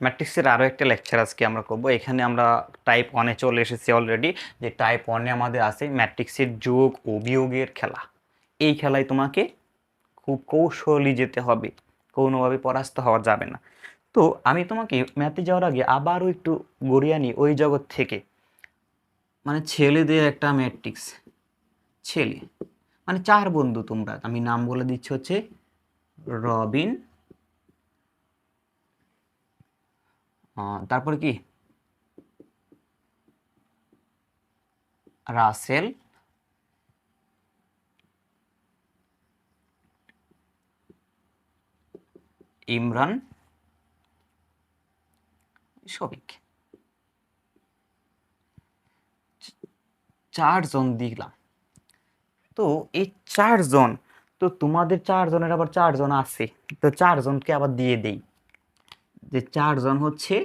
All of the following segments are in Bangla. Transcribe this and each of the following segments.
ম্যাট্রিক্সের আরও একটা লেকচার আজকে আমরা করবো। এখানে আমরা টাইপ 1-এ চলে এসেছি অলরেডি। যে টাইপ 1-এ আমাদের আছে ম্যাট্রিক্সের যোগ ও বিয়োগের খেলা। এই খেলায় তোমাকে খুব কৌশলী যেতে হবে, কোনোভাবে পরাস্ত হওয়া যাবে না। তো আমি তোমাকে ম্যাথে যাওয়ার আগে আবারও একটু গড়িয়ে নিই ওই জগৎ থেকে। মানে ছেলেদের একটা ম্যাট্রিক্স, ছেলে মানে 4 বন্ধু, তোমরা আমি নাম বলে দিচ্ছি হচ্ছে রবিন, তারপরে কি রাসেল, ইমরান, শফিক। 4 জন দিলাম। তো এই 4 জন, তো তোমাদের 4 জনের আবার 4 জন আছে, তো 4 জনকে আবার দিয়ে দেই। যে 4 জন হচ্ছে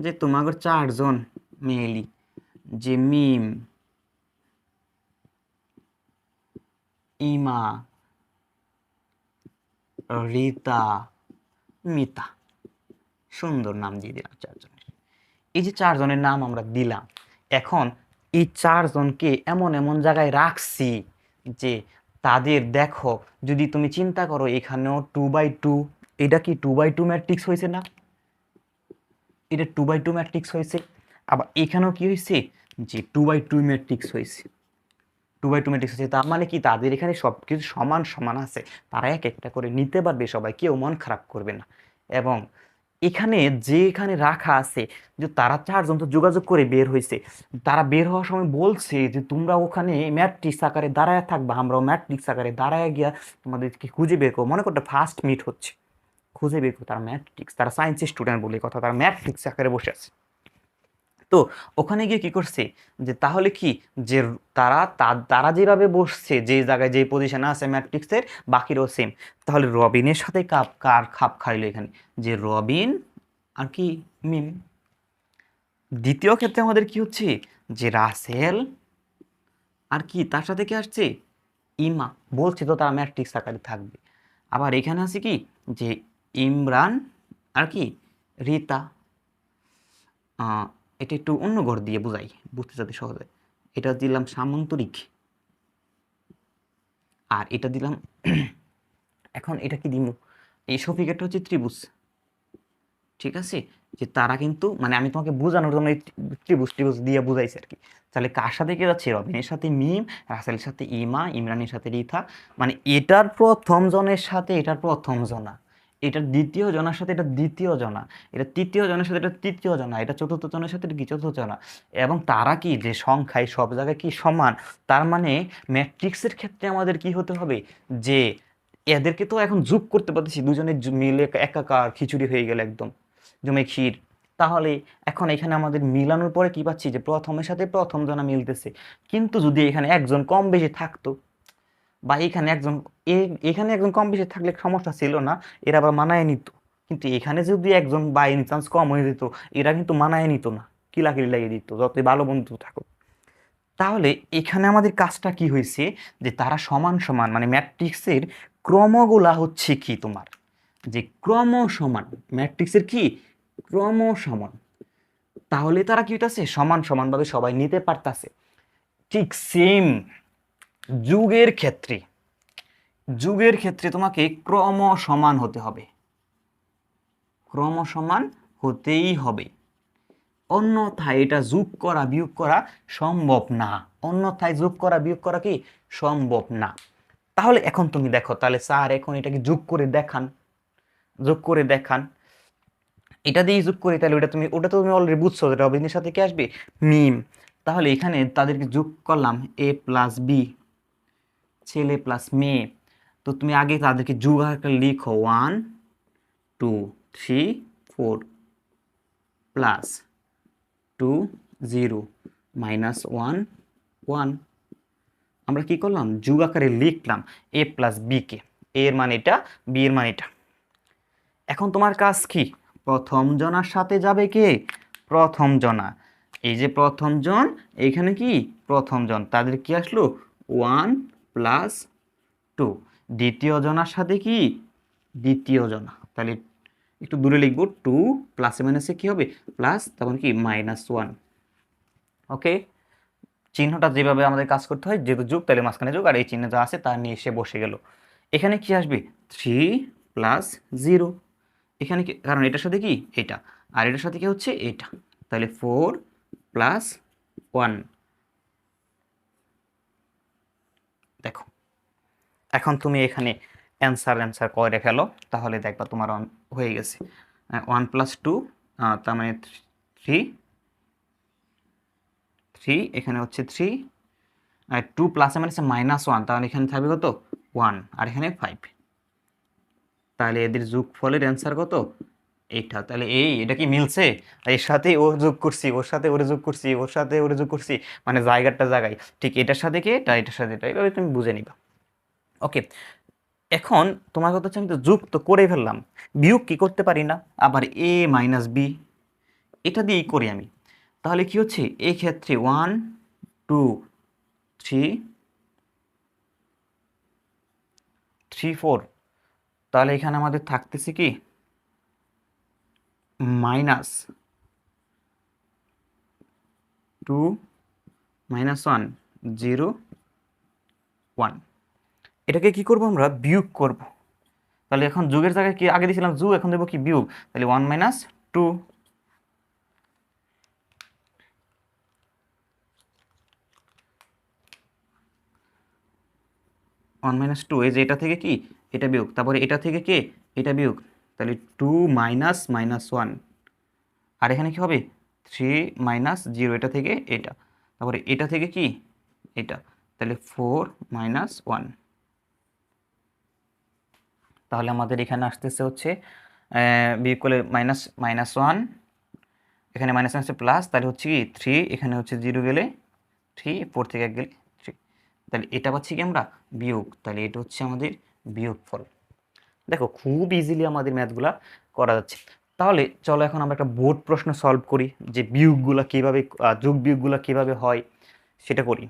যে তোমাদের 4 জন মেয়েলি, যে মিম, ইমা, রিতা, মিতা। সুন্দর নাম দিয়ে দিলাম 4 জনের। এই যে 4 জনের নাম আমরা দিলাম, এখন এই 4 জনকে এমন এমন জায়গায় রাখছি যে তাদের দেখো, যদি তুমি চিন্তা করো এখানেও 2/2, এটা কি 2/2 ম্যাট্রিক্স হয়েছে না? এটা 2/2 ম্যাট্রিক্স হয়েছে। আবার এখানেও কি হয়েছে, যে 2/2 ম্যাট্রিক্স হয়েছে। 2/2 ম্যাট্রিক্স হয়েছে, তার মানে কি তাদের এখানে সব কিছু সমান সমান আছে, তারা এক একটা করে নিতে পারবে, সবাই কেউ মন খারাপ করবে না। এবং এখানে যে এখানে রাখা আছে, যে তারা 4 জন তো যোগাযোগ করে বের হয়েছে, তারা বের হওয়ার সময় বলছে যে তোমরা ওখানে ম্যাট্রিক্স আকারে দাঁড়ায় থাকবা, আমরাও ম্যাট্রিক্স আকারে দাঁড়ায় গিয়া তোমাদেরকে খুঁজে বের করবো। মনে করতে ফার্স্ট মিট হচ্ছে, খুঁজে বের করো তারা ম্যাট্রিক্স, তারা সায়েন্সের স্টুডেন্ট বলে কথা, তারা ম্যাট্রিক্স আকারে বসে আছে। তো ওখানে গিয়ে কি করছে, যে তাহলে কি, যে তারা যেভাবে বসছে, যে জায়গায় যে পজিশনে আছে ম্যাট্রিক্সের, বাকিরও সেম। তাহলে রবিনের সাথে কার খাপ খাইলো এখানে, যে রবিন আর কি মিম। দ্বিতীয় ক্ষেত্রে আমাদের কি হচ্ছে, যে রাসেল আর কি তার সাথে কি আসছে, ইমা। বলছে তো তারা ম্যাট্রিক্স আকারে থাকবে। আবার এখানে আছে কি, যে ইমরান আর কি রিতা। এটা একটু অন্য ঘর দিয়ে বুঝাই, বুঝতে যাতে সহজে। এটা দিলাম সামান্তরিক, আর এটা দিলাম এখন এটা কি দিব, এই শফিকেরটা হচ্ছে ত্রিভুজ। ঠিক আছে, যে তারা কিন্তু মানে আমি তোমাকে বোঝানোর জন্য এই ত্রিভুজ ত্রিভুজ দিয়ে বুঝাইছি আর কি। তাহলে কার সাথে কে যাচ্ছে, রবিনের সাথে মিম, রাসেলের সাথে ইমা, ইমরানের সাথে রিথা। মানে এটার প্রথম জনের সাথে এটার প্রথম জনা, এটার দ্বিতীয় জনের সাথে এটা দ্বিতীয় জনা, এটা তৃতীয় জনের সাথে এটা তৃতীয় জনা, এটা চতুর্থ জনের সাথে এটা কি চতুর্থ জনা। এবং তারা কি যে সংখ্যায় সব জায়গায় কি সমান, তার মানে ম্যাট্রিক্সের ক্ষেত্রে আমাদের কি হতে হবে, যে এদেরকে তো এখন যোগ করতে পারতেছি, দুজনের মিলে একাকার খিচুড়ি হয়ে গেল একদম জমে ক্ষীর। তাহলে এখন এখানে আমাদের মিলানোর পরে কি পাচ্ছি, যে প্রথমের সাথে প্রথম জনা মিলতেছে। কিন্তু যদি এখানে একজন কম বেশি থাকতো, বা এখানে একজন এখানে একজন কম বেশি থাকলে সমস্যা ছিল না, এরা আবার মানায় নিত। কিন্তু এখানে যদি একজন বাই এনি চান্স কম হয়ে যেত, এরা কিন্তু মানায় নিত না, কিলাকিলি লাগিয়ে দিত যতই ভালো বন্ধু থাকুক। তাহলে এখানে আমাদের কাজটা কি হয়েছে, যে তারা সমান সমান, মানে ম্যাট্রিক্সের ক্রমগুলা হচ্ছে কি তোমার, যে ক্রম সমান, ম্যাট্রিক্সের কি ক্রম সমান। তাহলে তারা কি হইতাছে, সমান সমান ভাবে সবাই নিতে পারতাছে। ঠিক সেম যুগের ক্ষেত্রে, যুগের ক্ষেত্রে তোমাকে ক্রম সমান হতে হবে, ক্রম সমান হতেই হবে। অন্যথায় এটা যোগ করা বিয়োগ করা সম্ভব না, অন্যথায় যোগ করা বিয়োগ করা কি সম্ভব না। তাহলে এখন তুমি দেখো, তাহলে স্যার এখন এটাকে যোগ করে দেখান, যোগ করে দেখান। এটা দিয়ে যোগ করি, তাহলে ওটা তো তুমি অলরেডি বুঝছো, রবিনের সাথে কি আসবে, মিম। তাহলে এখানে তাদেরকে যোগ করলাম, এ প্লাস বি, ছেলে প্লাস মেয়ে। তো তুমি আগে তাদেরকে যোগ আকারে লিখো, 1 2 3 4 প্লাস 2 0 মাইনাস 1 1। আমরা কি করলাম, যোগ আকারে লিখলাম এ প্লাস বি কে, এর মানে এটা, বি এর মানে এটা। এখন তোমার কাজ কি, প্রথম জনার সাথে যাবে কে, প্রথম জনা। এই যে প্রথম জন, এইখানে কি প্রথম জন, তাদের কি আসলো 1 + 2। দ্বিতীয় জনার সাথে কি দ্বিতীয় জনা, তাহলে একটু দূরে লিখবো, 2 প্লাসে মাইনাসে কি হবে প্লাস, তখন কি -1। ওকে, চিহ্নটা যেভাবে আমাদের কাজ করতে হয়, যেহেতু যোগ তাহলে মাঝখানে যোগ, আর এই চিহ্ন যা আছে তা নিয়ে এসে বসে গেল। এখানে কি আসবে 3 প্লাস 0, এখানে কি, কারণ এটার সাথে কি এটা, আর এটার সাথে কি হচ্ছে এটা, তাহলে 4 প্লাস 1। দেখো এখন তুমি এখানে অ্যান্সার করে ফেলো, তাহলে দেখবা তোমার হয়ে গেছে। 1 প্লাস 2, তার মানে 3, এখানে হচ্ছে 3, আর 2 প্লাসে মানে -1, তাহলে এখানে থাকবে কত 1, আর এখানে 5। তাহলে এদের যোগফলের অ্যান্সার কত এইটা। তাহলে এটা কি মিলছে, এর সাথে ও যোগ করছি, ওর সাথে ওরে যোগ করছি, ওর সাথে ওরে যোগ করছি, মানে জায়গাটা জায়গায় ঠিক এটার সাথে কি এটা, এটার সাথে এটা, এইভাবে তুমি বুঝে নিবা। ওকে, এখন তোমার কথা হচ্ছে আমি তো যোগ তো করে ফেললাম, বিয়োগ কি করতে পারি না, আবার a মাইনাস বি এটা দিয়েই করি আমি। তাহলে কি হচ্ছে এই ক্ষেত্রে 1 2 3 3 4, তাহলে এখানে আমাদের থাকতেছে কি -2 -1 0 1, এটাকে কি করব আমরা বিয়োগ করব। তাহলে এখন যোগের জায়গায় কি আগে দিয়েছিলাম যোগ, এখন দেবো কি বিয়োগ, তাহলে 1 - 2, 1 - 2, এই যে এটা থেকে কি এটা বিয়োগ, তারপরে এটা থেকে কে এটা বিয়োগ, তাহলে 2 মাইনাস -1, আর এখানে কি হবে 3 - 0, এটা থেকে এটা, তারপরে এটা থেকে কি এটা, তাহলে 4 - 1। তাহলে আমাদের এখানে আসতেছে হচ্ছে বিয়োগ করলে -1, এখানে মাইনাস আছে প্লাস, তাহলে হচ্ছে কি 3, এখানে হচ্ছে 0 গেলে 3, 4 থেকে 1 গেলে 3, তাহলে এটা পাচ্ছি কি আমরা বিয়োগ, তাহলে এটা হচ্ছে আমাদের বিয়োগফল। দেখো খুব ইজিলি আমাদের ম্যাথগুলা করা যাচ্ছে। তাহলে চলো এখন আমরা একটা বোর্ড প্রশ্ন সলভ করি, যে বিয়োগগুলা কিভাবে, যোগ বিয়োগগুলা কিভাবে হয় সেটা করি।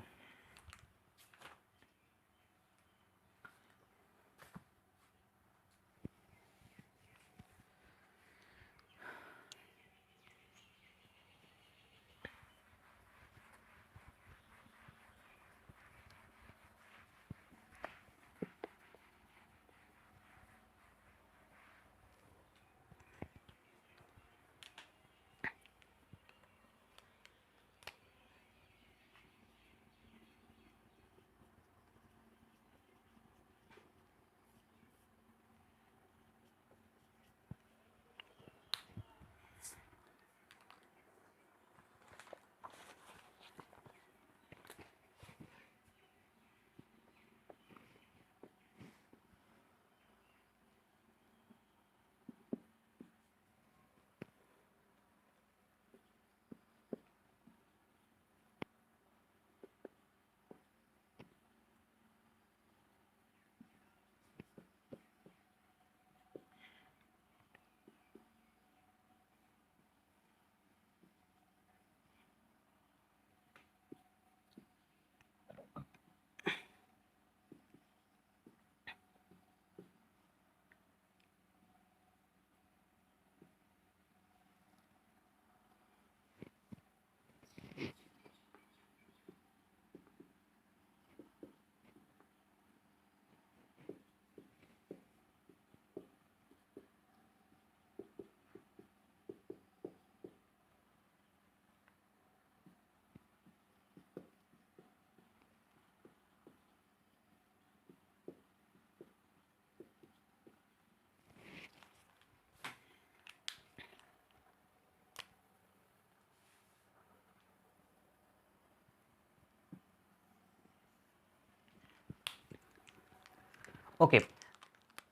ওকে,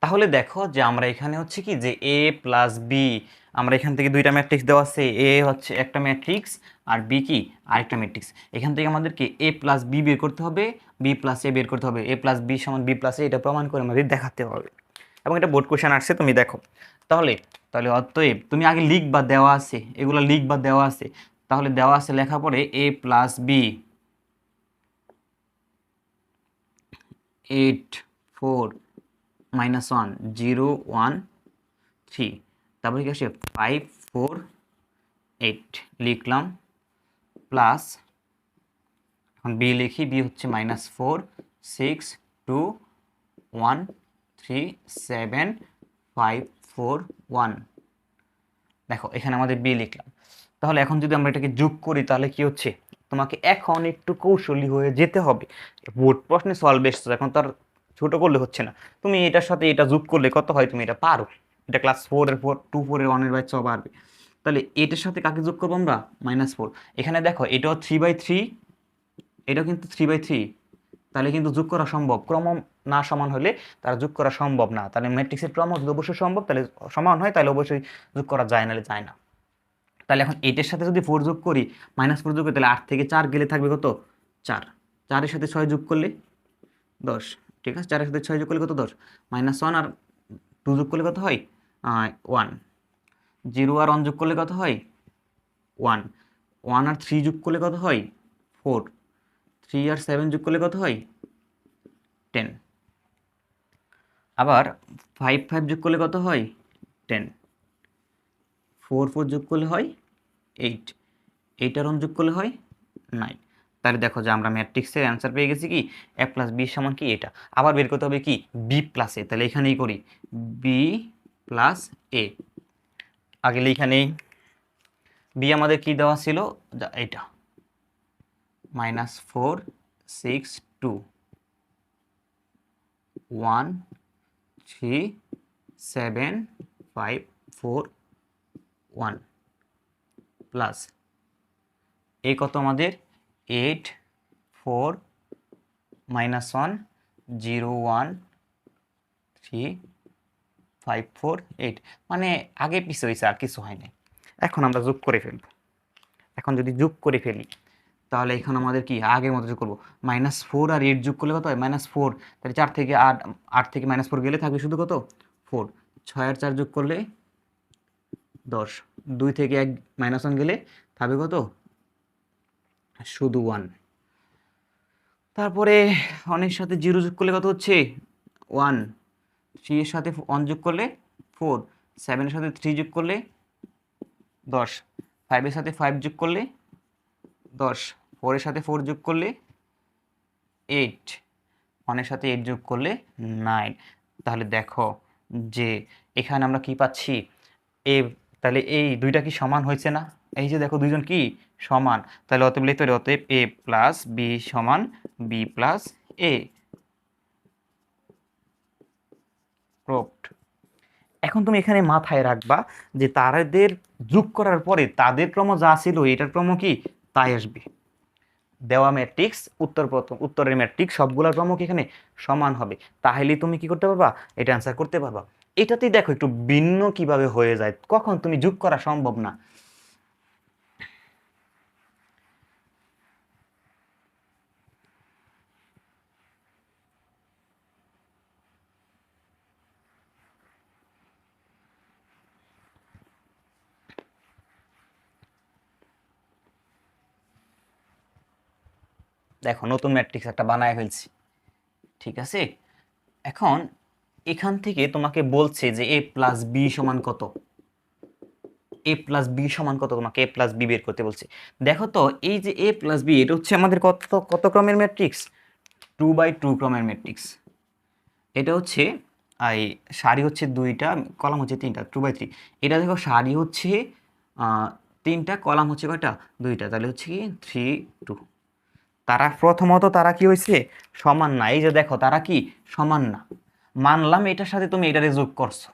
তাহলে দেখো যে আমরা এখানে হচ্ছে কি যে a প্লাস বি, আমরা এখান থেকে দুইটা ম্যাট্রিক্স দেওয়া আছে, a হচ্ছে একটা ম্যাট্রিক্স আর বি কি আরেকটা ম্যাট্রিক্স। এখান থেকে আমাদেরকে a প্লাস বি বের করতে হবে, বি প্লাস এ বের করতে হবে, a প্লাস বি সমান বি প্লাস এ, এটা প্রমাণ করে আমাদের দেখাতে হবে। এবং এটা বোর্ড কোশ্চেন আসছে, তুমি দেখো। তাহলে তাহলে অতএব তুমি আগে লিখবা, দেওয়া আছে এগুলো লিখবা, দেওয়া আছে, তাহলে দেওয়া আছে লেখা পরে a প্লাস বি 8 4 -1 0 1 3, তারপরে কি আসে 5 4 8 লিখলাম, প্লাস এখন বি লিখি, বি হচ্ছে -4 6 2 1 3 7 5 4 1। দেখো এখানে আমাদের বি লিখলাম। তাহলে এখন যদি আমরা এটাকে যোগ করি তাহলে কি হচ্ছে, তোমাকে এখন একটু কৌশলী হয়ে যেতে হবে। বোর্ড প্রশ্নে সলভ এসছে, এখন তার ছোট করলে হচ্ছে না। তুমি এটার সাথে এটা যোগ করলে কত হয়, তুমি এটা পারো, এটা ক্লাস 4 এর 4 2 4 এর 1 এর বাচ্চাও পারবে। তাহলে এটার সাথে কাকে যোগ করবো আমরা, -4। এখানে দেখো এটাও 3/3, এটাও কিন্তু 3/3, তাহলে কিন্তু যোগ করা সম্ভব। ক্রম না সমান হলে তারা যোগ করা সম্ভব না। তাহলে ম্যাট্রিক্সের ক্রম যদি অবশ্যই সম্ভব, তাহলে সমান হয়, তাহলে অবশ্যই যোগ করা যায়, নাহলে যায় না। তাহলে এখন এইটার সাথে যদি 4 যোগ করি, -4 যোগ করি, তাহলে 8 থেকে 4 গেলে থাকবে কত, 4। 4 এর সাথে 6 যোগ করলে 10, ঠিক আছে, 4 এর সাথে 6 যোগ করলে কত, 10। -1 আর 2 যোগ করলে কত হয়, 1। 0 আর 1 যোগ করলে কত হয়, 1। 1 আর 3 যোগ করলে কত হয়, 4। 3 আর 7 যোগ করলে কত হয়, 10। আবার 5 5 যোগ করলে কত হয়, 10। 4 4 যোগ করলে হয় 8। 8 আর 1 যোগ করলে হয় 9। তাহলে দেখো যে আমরা ম্যাট্রিক্সের অ্যান্সার পেয়ে গেছি কি, a + b সমান কি এটা। আবার বের করতে হবে কি, b + a। তাহলে এখানেই করি b + a। আগে এখানেই b আমাদের কি দেওয়া ছিল, এটা -4 6 2 1 3 7 5 4 1 প্লাস এই কত আমাদের 8 4 -1 0 1 3 5 4 8, মানে আগে পিছে হয়েছে, আর কিছু হয় নাই। এখন আমরা যোগ করে ফেলব। এখন যদি যোগ করে ফেলি তাহলে এখন আমাদের কি আগের মতো যোগ করবো। -4 আর 8 যোগ করলে কত হয়, -4। তাহলে 4 থেকে 8, 8 থেকে -4 গেলে থাকবে শুধু কত, 4। 6 আর 4 যোগ করলে 10। 2 থেকে 1 -1 গেলে থাকবে কত, শুধু 1। তারপরে 1 এর সাথে 0 যোগ করলে কত হচ্ছে, 1। 3 এর সাথে 1 যোগ করলে 4। 7 এর সাথে 3 যোগ করলে 10। 5 এর সাথে 5 যোগ করলে 10। 4 এর সাথে 4 যোগ করলে 8। 1 এর সাথে 8 যোগ করলে 9। তাহলে দেখো যে এখানে আমরা কি পাচ্ছি, এ, তাহলে এই দুইটা কি সমান হয়েছে না, এই যে দেখো দুইজন কি সমান। তাহলে অতএব লিখতে পারি, অতএব a + b সমান b + a। প্রুভড। এখন তুমি এখানে মাথায় রাখবা যে তাদের যোগ করার পরে তাদের ক্রম যা ছিল এটার ক্রম কি তাই আসবে। দেওয়া ম্যাট্রিক্স উত্তরের ম্যাট্রিক্স সবগুলোর ক্রম কি এখানে সমান হবে, তাহলে তুমি কি করতে পারবা, এটা অ্যান্সার করতে পারবা। এটাতেই দেখো একটু ভিন্ন কিভাবে হয়ে যায়, কখন তুমি যোগ করা সম্ভব না। দেখো নতুন ম্যাট্রিক্স একটা বানায় ফেলছি, ঠিক আছে। এখন এখান থেকে তোমাকে বলছে যে a + b সমান কত, a + b সমান কত, তোমাকে a + b বের করতে বলছে। দেখো তো এই যে a + b এটা হচ্ছে আমাদের কত কত ক্রমের ম্যাট্রিক্স, 2/2 ক্রমের ম্যাট্রিক্স। এটা হচ্ছে এই সারি হচ্ছে 2টা, কলাম হচ্ছে 3টা, 2/3। এটা দেখো সারি হচ্ছে 3টা, কলাম হচ্ছে কয়টা, 2টা, তাহলে হচ্ছে কি 3 2। তারা প্রথমত তারা কি হয়েছে, সমান না। এই যে দেখো তারা কি সমান না, মানলাম এটার সাথে তুমি এটারে যোগ করছো,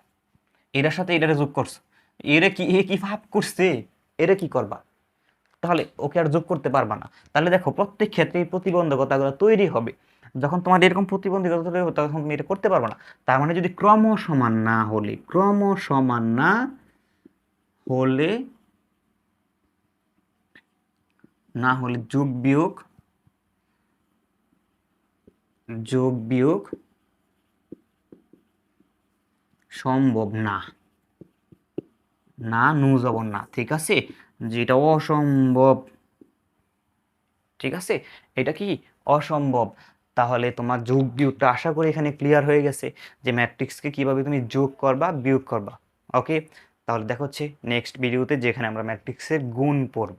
এটার সাথে এটারে যোগ করছো, এরে কি এ কি ভাব করছে, এরে কি করবা, তাহলে ওকে আর যোগ করতে পারবা না। তাহলে দেখো প্রত্যেক ক্ষেত্রে এই প্রতিবন্ধকতাগুলো তৈরি হবে। যখন তোমার এরকম প্রতিবন্ধকতা তৈরি হবে তখন তুমি এটা করতে পারবে না। তার মানে যদি ক্রম সমান না হলে, ক্রম সমান না হলে, না হলে যোগ বিয়োগ সম্ভব না, না নু জবর না, ঠিক আছে, যেটা অসম্ভব, ঠিক আছে, এটা কি অসম্ভব। তাহলে তোমার যোগ বিয়োগটা আশা করি এখানে ক্লিয়ার হয়ে গেছে যে ম্যাট্রিক্সকে কিভাবে তুমি যোগ করবা বিয়োগ করবা। ওকে, তাহলে দেখা হচ্ছে নেক্সট ভিডিওতে, যেখানে আমরা ম্যাট্রিক্সের গুণ পড়ব।